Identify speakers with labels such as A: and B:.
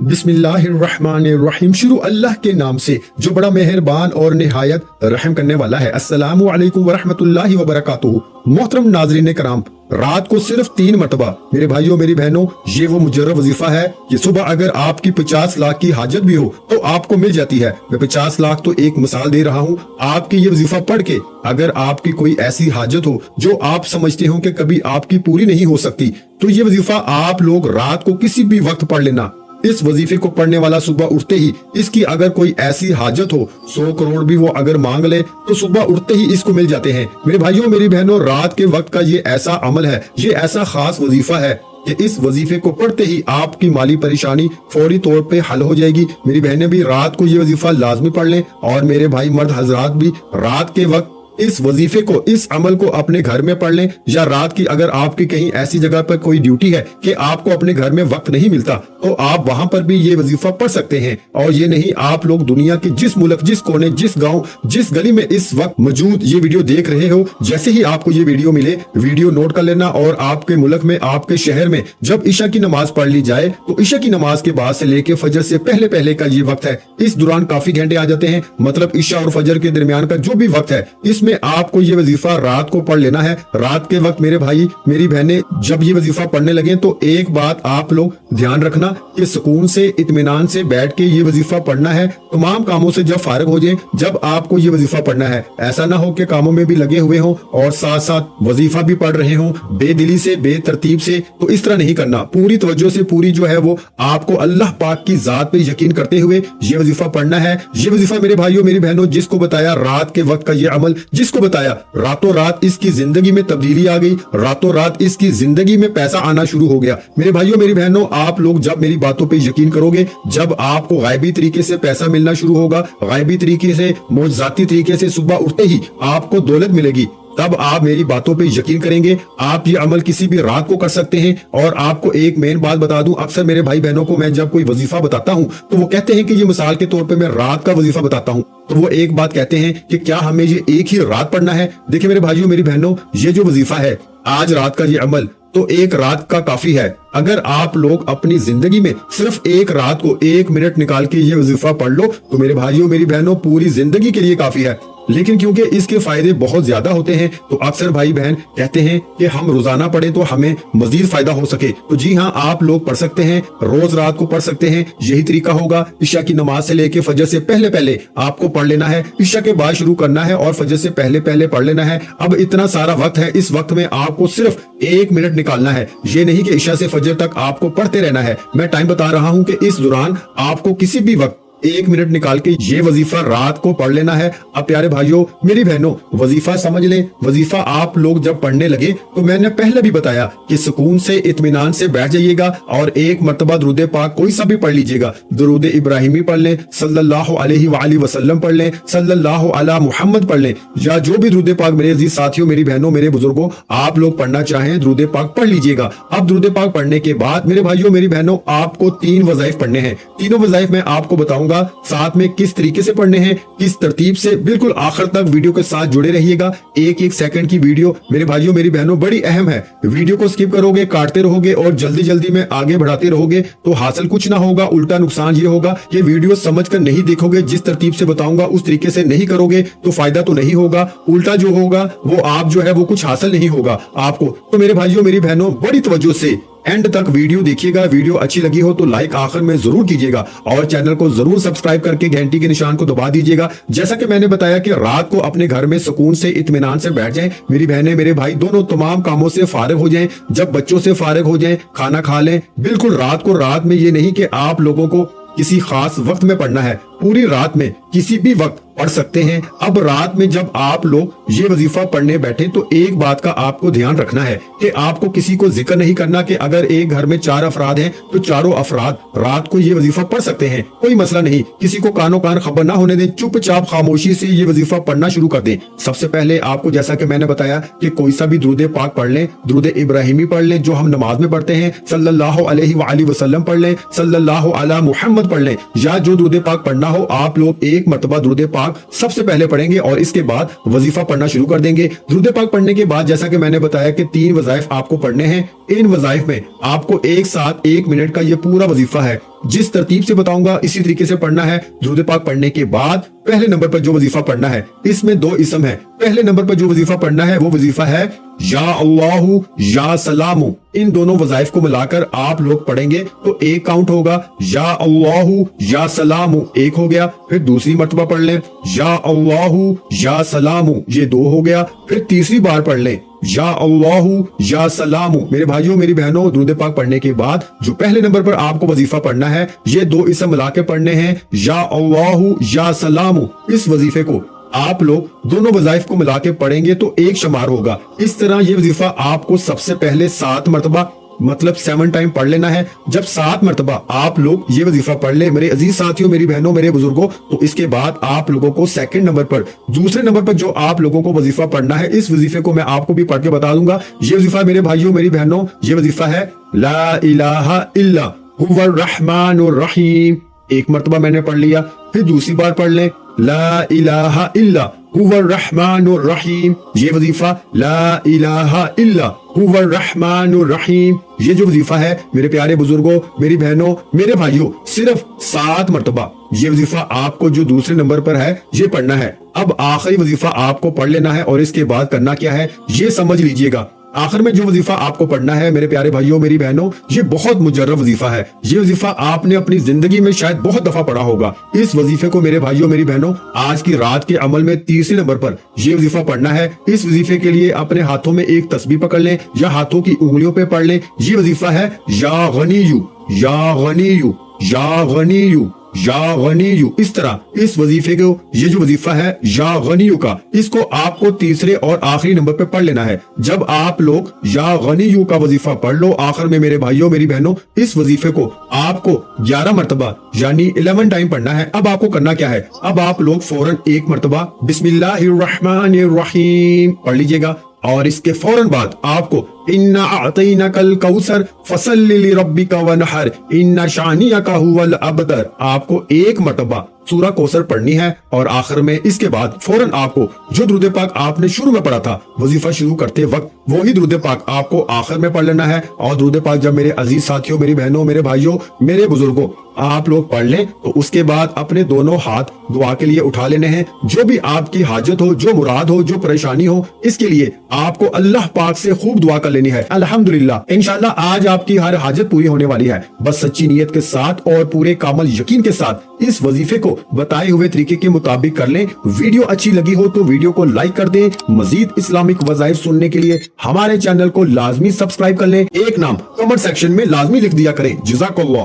A: बिस्मिल्लाहिर्रहमानिर्रहीम। शुरू अल्लाह के नाम से जो बड़ा मेहरबान और निहायत रहम करने वाला है। अस्सलामु अलैकुम वरहमतुल्लाहि वबरकातुहू। मोहतरम नाज़रीन कराम, रात को सिर्फ 3 मरतबा मेरे भाइयों मेरी बहनों, ये वो मुजर्रब वजीफा है कि सुबह अगर आपकी 50 लाख की हाजत भी हो तो आपको मिल जाती है। मैं 50 लाख तो एक मिसाल दे रहा हूँ। आपकी ये वजीफा पढ़ के अगर आपकी कोई ऐसी हाजत हो जो आप समझते हो कि कभी आपकी पूरी नहीं हो सकती, तो ये वजीफा आप लोग रात को किसी भी वक्त पढ़ लेना। इस वजीफे को पढ़ने वाला सुबह उठते ही इसकी अगर कोई ऐसी हाजत हो, 100 करोड़ भी वो अगर मांग ले तो सुबह उठते ही इसको मिल जाते हैं। मेरे भाइयों मेरी बहनों, रात के वक्त का ये ऐसा अमल है, ये ऐसा खास वजीफा है कि इस वजीफे को पढ़ते ही आपकी माली परेशानी फौरी तौर पे हल हो जाएगी। मेरी बहनें भी रात को ये वजीफा लाजमी पढ़ लें और मेरे भाई मर्द हजरात भी रात के वक्त इस वजीफे को, इस अमल को अपने घर में पढ़ लें। या रात की अगर आपकी कहीं ऐसी जगह पर कोई ड्यूटी है कि आपको अपने घर में वक्त नहीं मिलता, तो आप वहां पर भी ये वजीफा पढ़ सकते हैं। और ये नहीं, आप लोग दुनिया के जिस मुल्क, जिस कोने, जिस गांव, जिस गली में इस वक्त मौजूद ये वीडियो देख रहे हो, जैसे ही आपको ये वीडियो मिले, वीडियो नोट कर लेना। और आपके मुल्क में, आपके शहर में जब ईशा की नमाज पढ़ ली जाए तो ईशा की नमाज के बाद से लेके फजर से पहले पहले का ये वक्त है। इस दौरान काफी घंटे आ जाते हैं, मतलब ईशा और फजर के दरमियान का जो भी वक्त है, इसमें आपको ये वजीफा रात को पढ़ लेना है। रात के वक्त मेरे भाई मेरी बहनें जब ये वजीफा पढ़ने लगे तो एक बात आप लोग ध्यान रखना कि सुकून से, इत्मीनान से बैठ के ये वजीफा पढ़ना है। तमाम कामों से जब फारिग हो जाए, जब आपको ये वजीफा पढ़ना है, ऐसा ना हो कि कामों में भी लगे हुए हो और साथ साथ वजीफा भी पढ़ रहे हो बेदिली से, बेतरतीब से। तो इस तरह नहीं करना, पूरी तवज्जो से, पूरी जो है वो आपको अल्लाह पाक की जात पे यकीन करते हुए ये वजीफा पढ़ना है। ये वजीफा मेरे भाइयों मेरी बहनों, जिसको बताया रात के वक्त का ये अमल, जिसको बताया रातों रात इसकी जिंदगी में तब्दीली आ गई, रातों रात इसकी जिंदगी में पैसा आना शुरू हो गया। मेरे भाइयों मेरी बहनों, आप लोग जब मेरी बातों पे यकीन करोगे, जब आपको गायबी तरीके से पैसा मिलना शुरू होगा, गायबी तरीके से, मौजूदाती तरीके से सुबह उठते ही आपको दौलत मिलेगी, तब आप मेरी बातों पे यकीन करेंगे। आप ये अमल किसी भी रात को कर सकते हैं। और आपको एक मेन बात बता दूं, अक्सर मेरे भाई बहनों को मैं जब कोई वजीफा बताता हूं तो वो कहते हैं कि ये मिसाल के तौर पे मैं रात का वजीफा बताता हूं, तो वो एक बात कहते हैं कि क्या हमें ये एक ही रात पढ़ना है। देखिए मेरे भाइयों मेरी बहनों, ये जो वजीफा है आज रात का ये अमल, तो एक रात का काफी है। अगर आप लोग अपनी जिंदगी में सिर्फ एक रात को 1 मिनट निकाल के ये वजीफा पढ़ लो तो मेरे भाइयों मेरी बहनों पूरी जिंदगी के लिए काफी है। लेकिन क्योंकि इसके फायदे बहुत ज्यादा होते हैं तो अक्सर भाई बहन कहते हैं कि हम रोजाना पढ़ें तो हमें मजीद फायदा हो सके। तो जी हाँ, आप लोग पढ़ सकते हैं, रोज रात को पढ़ सकते हैं। यही तरीका होगा। ईशा की नमाज से लेके फजर से पहले पहले आपको पढ़ लेना है, ईशा के बाद शुरू करना है और फजर से पहले पहले पढ़ लेना है। अब इतना सारा वक्त है, इस वक्त में आपको सिर्फ 1 मिनट निकालना है। ये नहीं कि ईशा से फजर तक आपको पढ़ते रहना है। मैं टाइम बता रहा हूँ कि इस दौरान आपको किसी भी वक्त 1 मिनट निकाल के ये वजीफा रात को पढ़ लेना है। अब प्यारे भाइयों मेरी बहनों, वजीफा समझ लें। वजीफा आप लोग जब पढ़ने लगे तो मैंने पहले भी बताया कि सुकून से, इत्मीनान से बैठ जाइएगा और एक मर्तबा दुरूद पाक कोई सा भी पढ़ लीजिएगा। दुरूद इब्राहिमी पढ़ लें, सल्लल्लाहु अलैहि वाली वसल्लम पढ़ लें, सल्लल्लाहु अला मुहम्मद पढ़ लें, या जो भी दुरूद पाक मेरे अजीज साथियों, मेरी बहनों, मेरे बुजुर्गों, आप लोग पढ़ना चाहें दुरूद पाक पढ़ लीजिएगा। अब दुरूद पाक पढ़ने के बाद मेरे भाइयों मेरी बहनों, आपको 3 वज़ाइफ पढ़ने हैं। तीनों वज़ाइफ मैं आपको बताऊंगा साथ में किस तरीके से पढ़ने हैं, किस तरतीब से। बिल्कुल आखिर तक वीडियो के साथ जुड़े रहिएगा। एक एक सेकंड की वीडियो मेरे भाइयों मेरी बहनों बड़ी अहम है। वीडियो को स्किप करोगे, काटते रहोगे और जल्दी जल्दी में आगे बढ़ाते रहोगे तो हासिल कुछ ना होगा, उल्टा नुकसान ये होगा कि वीडियो समझ कर नहीं देखोगे, जिस तरतीब से बताऊंगा उस तरीके से नहीं करोगे तो फायदा तो नहीं होगा, उल्टा जो होगा वो आप जो है वो कुछ हासिल नहीं होगा आपको। तो मेरे भाइयों मेरी बहनों बड़ी तवज्जो से एंड तक वीडियो देखिएगा। वीडियो अच्छी लगी हो तो लाइक आखिर में जरूर कीजिएगा और चैनल को जरूर सब्सक्राइब करके घंटी के निशान को दबा दीजिएगा। जैसा कि मैंने बताया कि रात को अपने घर में सुकून से, इत्मीनान से बैठ जाएं। मेरी बहनें मेरे भाई दोनों तमाम कामों से फारिग हो जाएं, जब बच्चों से फारिग हो जाएं, खाना खा लें। बिल्कुल रात को, रात में ये नहीं कि आप लोगों को किसी खास वक्त में पढ़ना है, पूरी रात में किसी भी वक्त पढ़ सकते हैं। अब रात में जब आप लोग ये वजीफा पढ़ने बैठे तो एक बात का आपको ध्यान रखना है कि आपको किसी को जिक्र नहीं करना कि अगर एक घर में 4 अफराद हैं तो चारों अफराद रात को ये वजीफा पढ़ सकते हैं, कोई मसला नहीं। किसी को कानो कान खबर ना होने दें, चुपचाप खामोशी से ये वजीफा पढ़ना शुरू कर दें। सबसे पहले आपको, जैसा कि मैंने बताया, कि कोई सा भी दुरूद पाक पढ़ लें, दुरूद इब्राहिमी पढ़ लें जो हम नमाज में पढ़ते हैं, सल्लल्लाहु अलैहि वाली वसल्लम पढ़ लें, सल्लल्लाहु अला मुहम्मद पढ़ लें, या जो दुरूद पाक पढ़ना हो आप लोग एक मरतबा दुरूद पाक सबसे पहले पढ़ेंगे और इसके बाद वजीफा पढ़ना शुरू कर देंगे। दुरूद पाक पढ़ने के बाद जैसा कि मैंने बताया कि 3 वज़ाइफ आपको पढ़ने हैं। इन वज़ाइफ में आपको एक साथ 1 मिनट का ये पूरा वजीफा है, जिस तरतीब से बताऊंगा इसी तरीके से पढ़ना है। दुरूद पाक पढ़ने के बाद पहले नंबर पर जो वजीफा पढ़ना है, इसमें 2 इसम है। पहले नंबर पर जो वजीफा पढ़ना है वो वजीफा है या अल्लाहु या सलामु। इन दोनों वज़ाइफ को मिलाकर आप लोग पढ़ेंगे तो 1 काउंट होगा, या अल्लाहु या सलामु 1 हो गया। फिर दूसरी मर्तबा पढ़ लें या अल्लाहु या सलामु, ये 2 हो गया। फिर तीसरी बार पढ़ लें या अल्लाहु या सलामु। मेरे भाइयों मेरी बहनों, दुरूद पाक पढ़ने के बाद जो पहले नंबर पर आपको वजीफा पढ़ना है, ये 2 इसम मिला के पढ़ने हैं, या अल्लाहु या सलामु। इस वजीफे को आप लोग दोनों वज़ाइफ को मिला के पढ़ेंगे तो 1 शुमार होगा। इस तरह ये वजीफा आपको सबसे पहले 7 मरतबा मतलब 7 टाइम पढ़ लेना है। जब 7 मरतबा आप लोग ये वजीफा पढ़ ले मेरे अजीज साथियों, मेरी बहनों, मेरे बुजुर्गों, तो इसके बाद आप लोगों को सेकंड नंबर पर, दूसरे नंबर पर जो आप लोगों को वजीफा पढ़ना है, इस वजीफे को मैं आपको भी पढ़ के बता दूंगा। ये वजीफा मेरे भाइयों मेरी बहनों, ये वजीफा है ला इलाहा इल्ला हुवर रहमानुर रहीम। 1 मरतबा मैंने पढ़ लिया, फिर दूसरी बार पढ़ लें ला इलाहा इल्ला हुवर रहमानुर रहीम। ये वजीफा ला इलाहा इल्ला हुवर रहमानुर रहीम, ये जो वजीफा है मेरे प्यारे बुजुर्गों, मेरी बहनों, मेरे भाइयों, सिर्फ 7 मरतबा ये वजीफा आपको जो दूसरे नंबर पर है ये पढ़ना है। अब आखिरी वजीफा आपको पढ़ लेना है और इसके बाद करना क्या है ये समझ लीजिएगा। आखिर में जो वजीफा आपको पढ़ना है मेरे प्यारे भाइयों मेरी बहनों, ये बहुत मुजर्रब वजीफा है। ये वजीफा आपने अपनी जिंदगी में शायद बहुत दफा पढ़ा होगा। इस वजीफे को मेरे भाइयों मेरी बहनों आज की रात के अमल में तीसरे नंबर पर ये वजीफा पढ़ना है। इस वजीफे के लिए अपने हाथों में एक तस्बीह पकड़ लें या हाथों की उंगलियों पे पढ़ लें। ये वजीफा है या गनीयु या गनीयु या गनीयु या गनीयु। इस तरह इस वजीफे को, ये जो वजीफा है या गनीयु का, इसको आपको तीसरे और आखिरी नंबर पे पढ़ लेना है। जब आप लोग या गनीयु का वजीफा पढ़ लो, आखिर में मेरे भाइयों मेरी बहनों, इस वजीफे को आपको 11 मरतबा यानी 11 टाइम पढ़ना है। अब आपको करना क्या है, अब आप लोग फौरन 1 मरतबा बिस्मिल्लाहिर्रहमानिर्रहीम पढ़ लीजिएगा और इसके फौरन बाद आपको इन्ना अतैनाकल कौसर फसल्लि लिरब्बिका वनहर इन्ना शानियका हुवल अबतर, आपको 1 मरतबा सूरा कौसर पढ़नी है। और आखिर में इसके बाद फौरन आपको जो दुरूद पाक आपने शुरू में पढ़ा था वजीफा शुरू करते वक्त, वही दुरूद पाक आपको आखिर में पढ़ लेना है। और दुरूद पाक जब मेरे अजीज साथियों, मेरी बहनों, मेरे भाइयों, मेरे बुजुर्गों आप लोग पढ़ लें तो उसके बाद अपने दोनों हाथ दुआ के लिए उठा लेने हैं। जो भी आपकी हाजत हो, जो मुराद हो, जो परेशानी हो, इसके लिए आपको अल्लाह पाक से खूब दुआ कर लेनी है। अल्हम्दुलिल्लाह इंशाल्लाह आज आपकी हर हाजत पूरी होने वाली है। बस सच्ची नीयत के साथ और पूरे कामल यकीन के साथ इस वजीफे को बताए हुए तरीके के मुताबिक कर लें। वीडियो अच्छी लगी हो तो वीडियो को लाइक कर दें। मजीद इस्लामिक वज़ाइफ सुनने के लिए हमारे चैनल को लाजमी सब्सक्राइब कर लें। एक नाम कमेंट सेक्शन में लाजमी लिख दिया करें। जज़ाकल्लाह।